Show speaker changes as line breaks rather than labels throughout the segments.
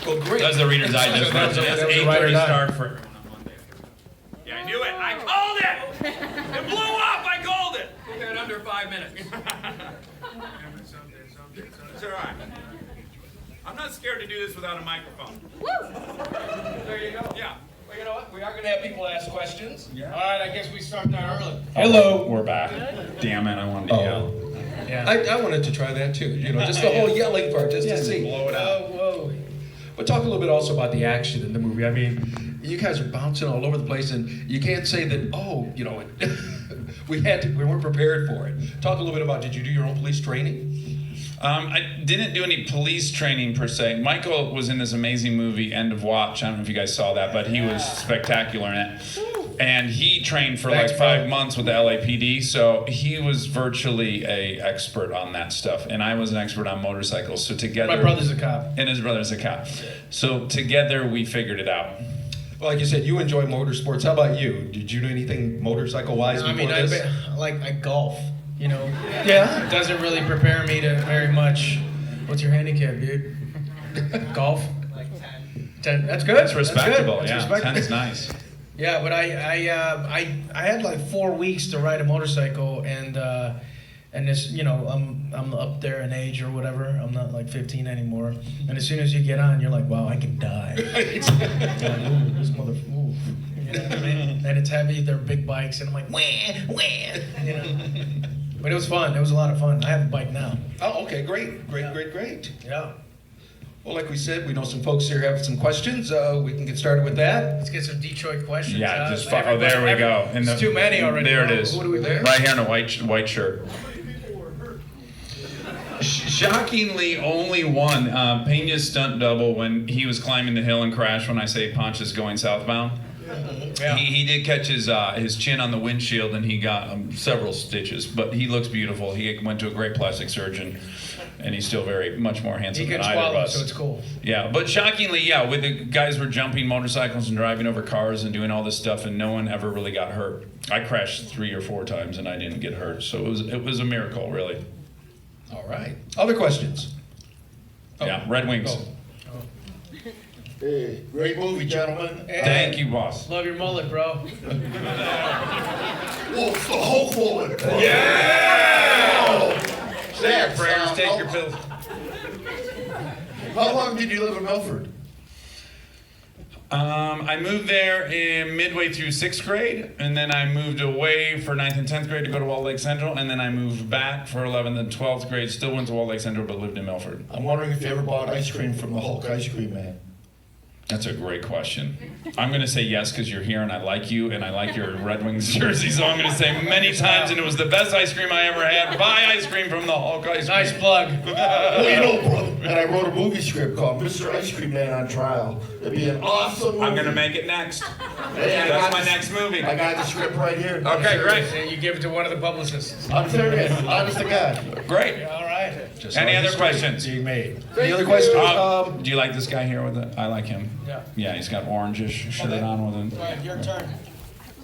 Well, great.
That's the Reader's Digest version. It's 8:30 start for...
Yeah, I knew it. I called it. It blew up. I called it. Okay, in under 5 minutes. It's all right. I'm not scared to do this without a microphone.
There you go.
Yeah.
Well, you know what? We are going to have people ask questions. Yeah. All right, I guess we start that early.
Hello. We're back. Damn it, I wanted to yell.
Yeah.
I wanted to try that too, just the whole yelling part, just to see.
Blow it out.
Whoa. But talk a little bit also about the action in the movie. I mean, you guys are bouncing all over the place, and you can't say that, we weren't prepared for it. Talk a little bit about, did you do your own police training?
I didn't do any police training per se. Michael was in this amazing movie, End of Watch. I don't know if you guys saw that, but he was spectacular in it. And he trained for like 5 months with the LAPD, so he was virtually an expert on that stuff. And I was an expert on motorcycles, so together...
My brother's a cop.
And his brother's a cop. So together we figured it out.
Well, like you said, you enjoy motorsports. How about you? Did you do anything motorcycle-wise before this?
I golf,
Yeah?
It doesn't really prepare me to very much. What's your handicap, dude? Golf? Like 10. 10. That's good.
It's respectable,
That's
yeah.
respectable.
10 is nice.
Yeah, but I had like 4 weeks to ride a motorcycle, and this, I'm up there in age or whatever. I'm not like 15 anymore. And as soon as you get on, you're like, wow, I can die. You're like, ooh, this mother, ooh. You know what I mean? And it's heavy. They're big bikes, and I'm like, wah. But it was fun. It was a lot of fun. I have a bike now.
Oh, okay, great.
Yeah.
Well, like we said, we know some folks here have some questions. We can get started with that.
Let's get some Detroit questions.
Yeah, there we go.
It's too many already.
There it is.
Who do we pick?
Right here in a white shirt. Shockingly, only one. Pena's stunt double when he was climbing the hill and crashed when I say Pontius going southbound.
Yeah.
He did catch his chin on the windshield and he got several stitches, but he looks beautiful. He went to a great plastic surgeon, and he's still very much more handsome than either of us.
So it's cool.
Yeah, but shockingly, yeah, with the guys were jumping motorcycles and driving over cars and doing all this stuff, and no one ever really got hurt. I crashed 3 or 4 times and I didn't get hurt, so it was a miracle, really.
All right. Other questions?
Yeah, Red Wings.
Oh.
Hey, great movie, gentlemen.
Thank you, boss.
Love your mullet, bro.
Wolf the Hulk mullet.
Yeah! Say your prayers, take your pills.
How long did you live in Milford?
I moved there in midway through 6th grade, and then I moved away for 9th and 10th grade to go to Walled Lake Central, and then I moved back for 11th and 12th grade, still went to Walled Lake Central, but lived in Milford.
I'm wondering if you ever bought ice cream from the Hulk ice cream man.
That's a great question. I'm going to say yes because you're here and I like you and I like your Red Wings jersey, so I'm going to say many times, and it was the best ice cream I ever had. Buy ice cream from the Hulk ice cream.
Nice plug.
Well, brother, and I wrote a movie script called Mr. Ice Cream Man on Trial. It'd be an awesome movie.
I'm going to make it next.
Hey,
That's my next movie.
I got the script right here.
Okay, great.
And you give it to one of the publicists.
I'm serious, honest to God.
Great.
All right.
Just
Any
saw
other
history
questions?
being made. Any other questions?
Do you like this guy here with it? I like him.
Yeah.
Yeah, he's got orangish shirt on with him.
All right, your turn.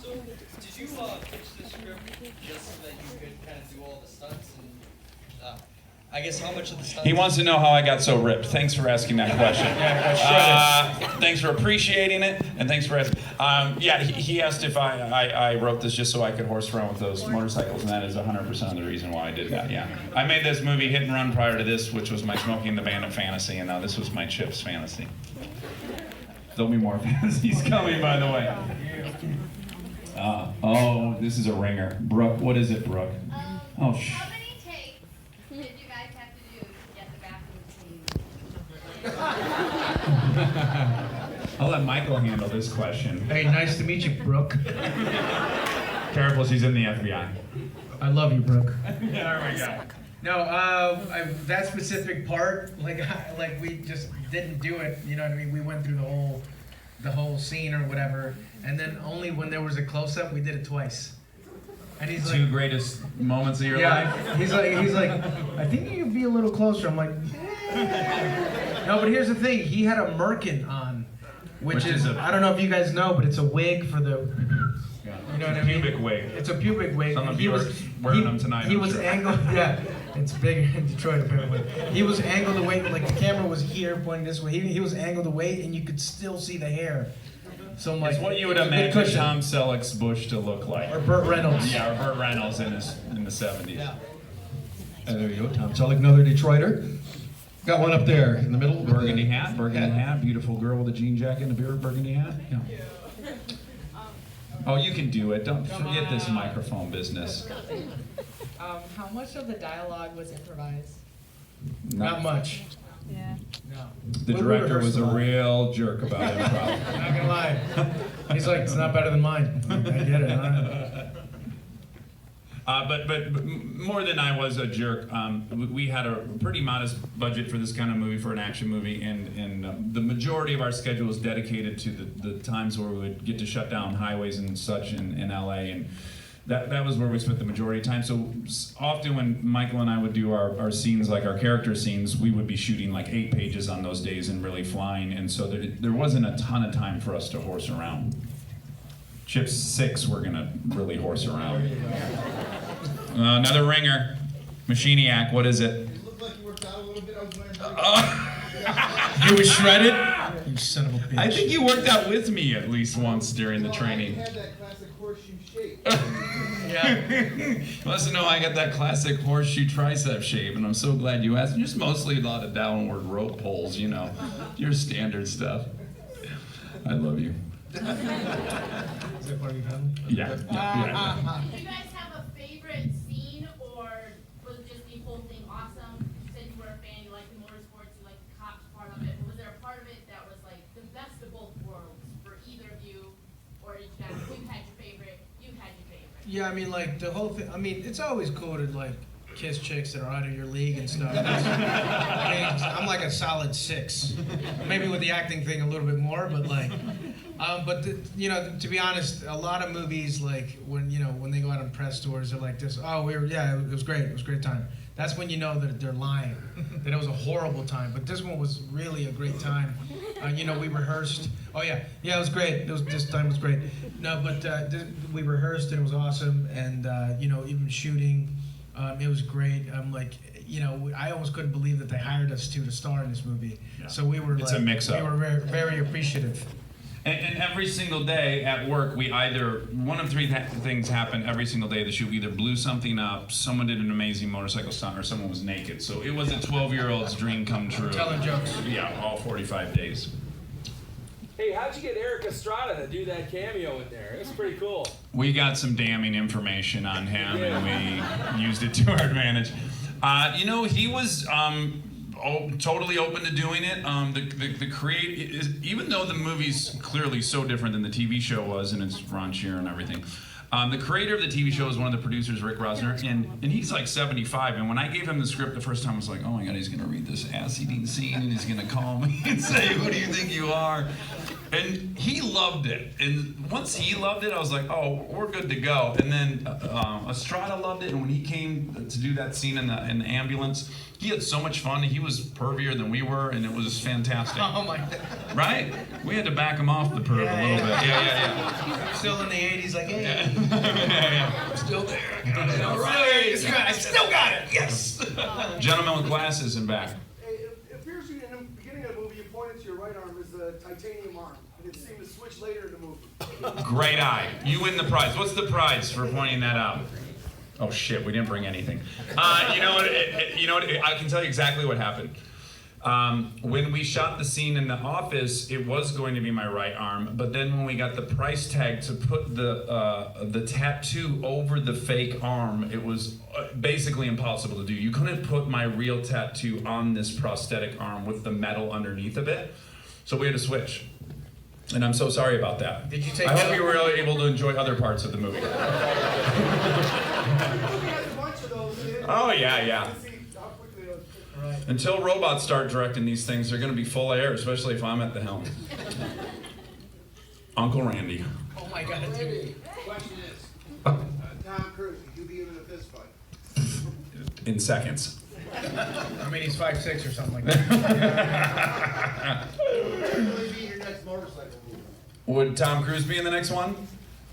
So, did you pitch this script just so that you could kind of do all the stunts? And I guess how much of the stunts...
He wants to know how I got so ripped. Thanks for asking that question. Thanks for appreciating it, and thanks for asking. He asked if I wrote this just so I could horse around with those motorcycles, and that is 100% of the reason why I did that, yeah. I made this movie Hit and Run prior to this, which was my Smoking the Bandit fantasy, and now this was my Chips fantasy. There'll be more fantasies coming, by the way. This is a ringer. Brooke, what is it, Brooke?
How many takes did you guys have to do to get the bathroom scene?
I'll let Michael handle this question.
Hey, nice to meet you, Brooke.
Careful, she's in the FBI.
I love you, Brooke.
There we go.
No, that specific part, like we just didn't do it. You know what I mean? We went through the whole scene or whatever, and then only when there was a close up, we did it twice. And he's
Two
like,
greatest moments of your life?
he's like, I think you could be a little closer. I'm like, no, but here's the thing. He had a merkin on, which is I don't know if you guys know, but it's a wig for the. You know what I mean?
Pubic wig.
It's a pubic wig.
Some of
He
you
was
are wearing them tonight.
He
I'm
was
sure.
angled. Yeah, It's bigger in Detroit apparently. He was angled away, like the camera was here pointing this way. He was angled away, and you could still see the hair. So I'm like,
It's what you would
it's a good
imagine
cushion.
Tom Selleck's Bush to look like.
Or Burt Reynolds.
Yeah, or Burt Reynolds in the 70s.
Yeah.
There you go, Tom Selleck, another Detroiter. Got one up there in the middle.
Burgundy hat, beautiful girl with a jean jacket and a burgundy hat. Yeah. Oh, you can do it. Don't forget this microphone business.
How much of the dialogue was improvised?
Not much.
Yeah.
No.
The
We
director
rehearsed
was a
lot.
real jerk about improv.
Not gonna lie. He's like, it's not better than mine. I get it. All right.
But more than I was a jerk, we had a pretty modest budget for this kind of movie, for an action movie, and the majority of our schedule was dedicated to the times where we would get to shut down highways and such in LA, and that was where we spent the majority of time. So often when Michael and I would do our scenes, like our character scenes, we would be shooting like 8 pages on those days and really flying, and so there wasn't a ton of time for us to horse around. Chip's 6, we're gonna really horse around. Another ringer. Machiniac, what is it?
It looked like you worked out a little bit. I was wondering.
You were shredded? You son of a bitch.
I think you worked out with me at least once during the training.
had that classic horseshoe shape.
Yeah.
Listen, no, I got that classic horseshoe tricep shape, and I'm so glad you asked. Just mostly a lot of downward rope pulls, you know, your standard stuff. I love you.
Is that part of your family?
Yeah.
Do you guys have a favorite scene, or was just the whole thing awesome? You said you were a fan, you liked the motorsports, you liked the cops part of it. But was there a part of it that was like the best of both worlds for either of you? Or did you guys, you had your favorite, you had your favorite?
Yeah, I mean, like, the whole thing, I mean, it's always cool to, like, kiss chicks that are out of your league and stuff. I mean, I'm like a solid 6. Maybe with the acting thing a little bit more, but, like, you know, to be honest, a lot of movies, like, when they go out on press tours, they're like this, oh, it was great, it was a great time. That's when you know that they're lying, that it was a horrible time. But this one was really a great time. You know, we rehearsed. Oh yeah, it was great. This time was great. No, but we rehearsed and it was awesome. And you know, even shooting, it was great. I'm like, you know, I almost couldn't believe that they hired us to star in this movie.
Yeah.
So we were
It's a mix-up.
We were very, very appreciative.
And every single day at work, we either, one of 3 things happened every single day of the shoot. We either blew something up, someone did an amazing motorcycle stunt, or someone was naked. So it was a 12-year-old's dream come true.
Telling jokes.
Yeah, all 45 days.
Hey, how'd you get Eric Estrada to do that cameo in there? It's pretty cool.
We got some damning information on him, and we used it to our advantage. You know, he was totally open to doing it. Even though the movie's clearly so different than the TV show was, and it's raunchier and everything, the creator of the TV show is one of the producers, Rick Rosner, and he's like 75. And when I gave him the script the first time, I was like, oh my God, he's gonna read this ass-eating scene, and he's gonna call me and say, who do you think you are? And he loved it. And once he loved it, I was like, oh, we're good to go. And then Estrada loved it, and when he came to do that scene in the ambulance, he had so much fun. He was pervier than we were, and it was fantastic.
Oh my God.
Right? We had to back him off the perv a little bit. Yeah.
Still in the 80s, like, hey.
Yeah.
Still there.
All right.
I still got it. Yes.
Gentleman with glasses in back.
It appears you in the beginning of the movie you pointed to your right arm as a titanium arm, and it seemed to switch later in the movie.
Great eye. You win the prize. What's the prize for pointing that out? Oh shit, we didn't bring anything. You know what? I can tell you exactly what happened. When we shot the scene in the office, it was going to be my right arm, but then when we got the price tag to put the tattoo over the fake arm, it was basically impossible to do. You couldn't put my real tattoo on this prosthetic arm with the metal underneath of it, so we had to switch. And I'm so sorry about that.
Did you take
I hope
that-
you were able to enjoy other parts of the movie.
The movie has a bunch of those in it.
Oh, yeah.
To see how quickly those.
Until robots start directing these things, they're going to be full of air, especially if I'm at the helm. Uncle Randy.
Oh my God, dude.
Question is, Tom Cruise, did you beat him in a fist fight?
In seconds.
I mean, he's 5'6" or something like that.
Will he be in your next motorcycle movie?
Would Tom Cruise be in the next one?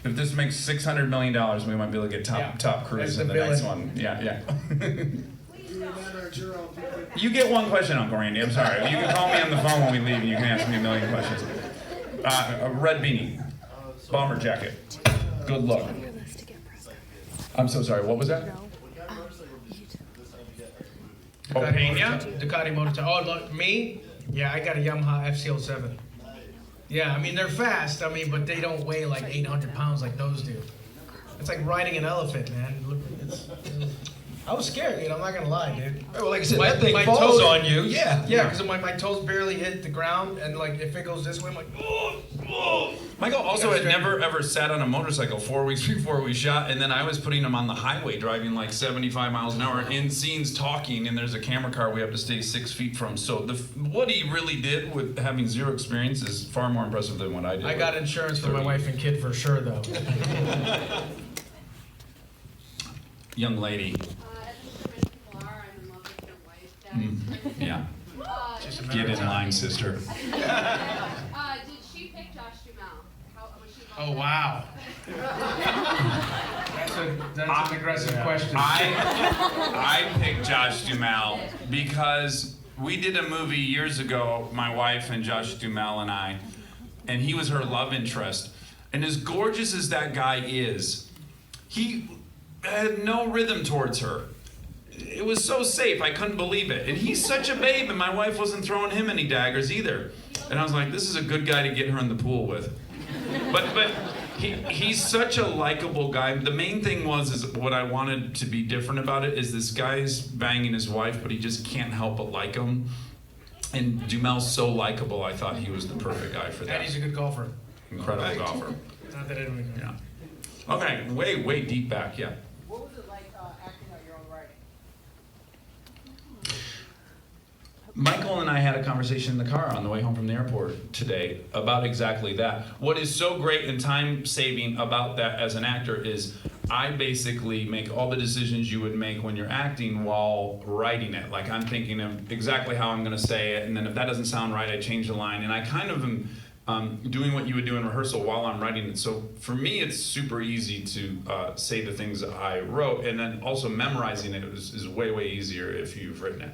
If this makes $600 million, we might be able to get
Yeah.
Top Cruise
As
in
the
the next
villain.
one. Yeah.
Do you
It's your own.
You get one question, Uncle Randy. I'm sorry. You can call me on the phone when we leave, and you can ask me a million questions. A red beanie, bomber jacket. Good luck. I'm so sorry. What was that? Oh, Pena?
Ducati motorcycle. Oh, look, me? Yeah, I got a Yamaha FCL7. Yeah, I mean, they're fast, I mean, but they don't weigh like 800 pounds like those do. It's like riding an elephant, man. Look, I was scared, I'm not gonna lie, dude.
Well, like I said,
My-
that thing
my
falls
toes-
on you. Yeah.
Yeah, because my toes barely hit the ground, and like if it goes this way, I'm like, oh.
Michael also had never ever sat on a motorcycle 4 weeks before we shot, and then I was putting him on the highway driving like 75 miles an hour in scenes talking, and there's a camera car we have to stay 6 feet from. So what he really did with having zero experience is far more impressive than what I did.
I got insurance for my wife and kid for sure, though.
Young lady. Yeah. Get in line, sister.
Did she pick Josh Duhamel? Was she
Oh, wow. That's an aggressive question.
I picked Josh Duhamel because we did a movie years ago, my wife and Josh Duhamel and I, and he was her love interest. And as gorgeous as that guy is, he had no rhythm towards her. It was so safe, I couldn't believe it. And he's such a babe, and my wife wasn't throwing him any daggers either. And I was like, this is a good guy to get her in the pool with. But he's such a likable guy. The main thing is what I wanted to be different about it is this guy's banging his wife, but he just can't help but like him. And Duhamel's so likable, I thought he was the perfect guy for that.
And he's a good golfer.
Incredible golfer.
Not that I don't know.
Yeah. Okay, way deep back, yeah.
What was it like acting out your own writing?
Michael and I had a conversation in the car on the way home from the airport today about exactly that. What is so great and time-saving about that as an actor is I basically make all the decisions you would make when you're acting while writing it. Like I'm thinking of exactly how I'm going to say it, and then if that doesn't sound right, I change the line. And I kind of am doing what you would do in rehearsal while I'm writing it. So for me, it's super easy to say the things that I wrote, and then also memorizing it is way easier if you've written it.